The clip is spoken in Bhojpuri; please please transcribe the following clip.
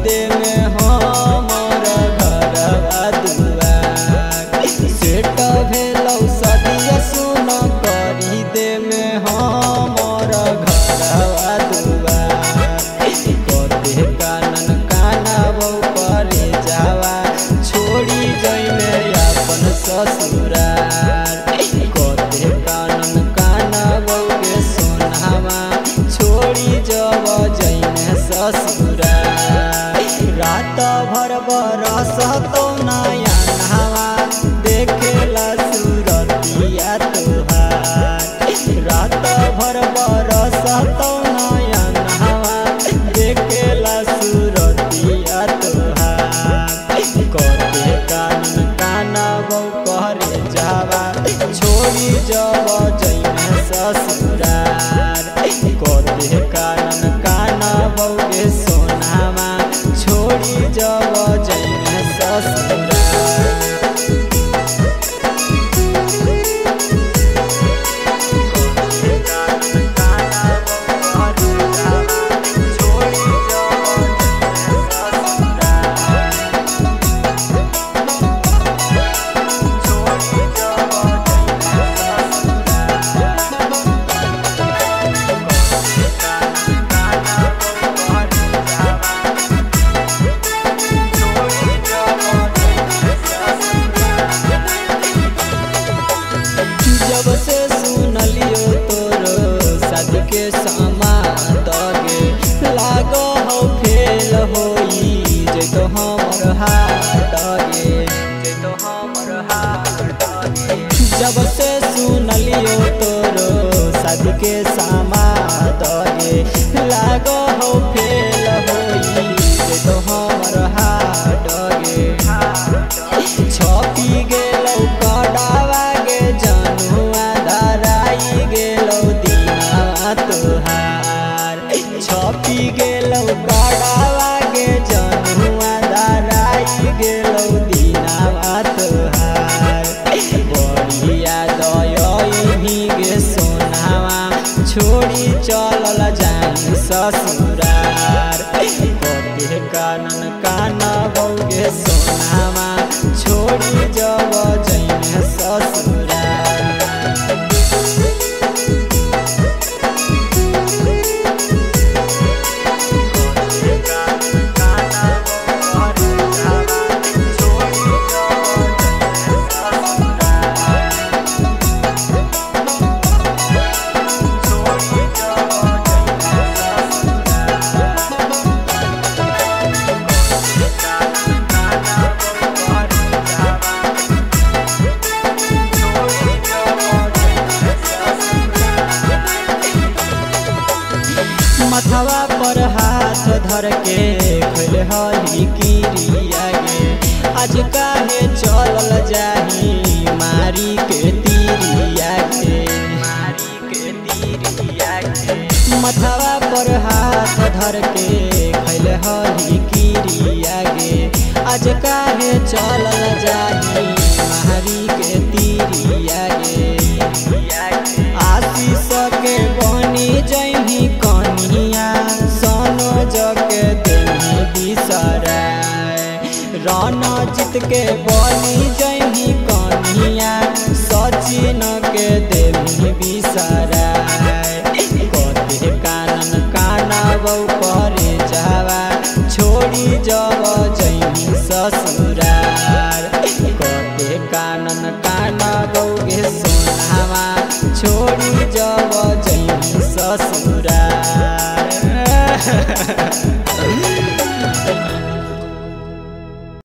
दे में हमर घरवा दुआर सेट भेलौ सदिया सुन करी दे में हमर घरवा दुआर कते कानन कानबौ करे जावा छोड़ी जइमे अपन ससुरार कते कानन कानबौ गे सोनावा छोड़ी जब जइमे ससुरार रात भर बरसतौ नया नहावा देखेला सूरतिया तोहार रात भर बरसतौ नया नहावा देखेला सूरतिया तोहार कते कानन कानबौ करे जावा छोड़ी जब जइमे ससुरार कते कानन कानबौ गे सोनामा छोड़ी जब जइमे ससुरार जब से सुनलियो तोरो शादी के समाद गे लागो हो फेल होई जैतो हमर हाथ गे जैतो हमर हाथ गे जब से सुनलियो तोरो शादी के समाद गे लागो हो फेल होई जैतो हमर हाथ गे छपी गेलौ कडावा गे जनुआ धराई गेलौ दीनावा तोहार छपी गेलौ कडावा गे जनुआ धराई गेलौ दीनावा तोहार बढ़िया दयही गे सोनावा छोड़ी चलल जाई ससुरार कते कानन कानबौ गे सोनावा छोड़ी जब जइमे ससुरार मथवा पर हाथ धर के खैले हली किरिया गे आज काहे चलल जाही मारी के तीरिया गे मारी के तीरिया गे मथवा पर हाथ धर के खैले हली किरिया गे आज काहे चलल जाही मारी के तीरिया गे आशीष के बनी जइही कनिया सोनो जके देही बिसराय रणजीत के बनी जइही कनिया सचिन के देही बिसराय कते कानन कानबौ करे जावा छोड़ी जब जइही ससुरार कते कानन कानबौ गे सोनावा छोड़ी जब जइही ससुरार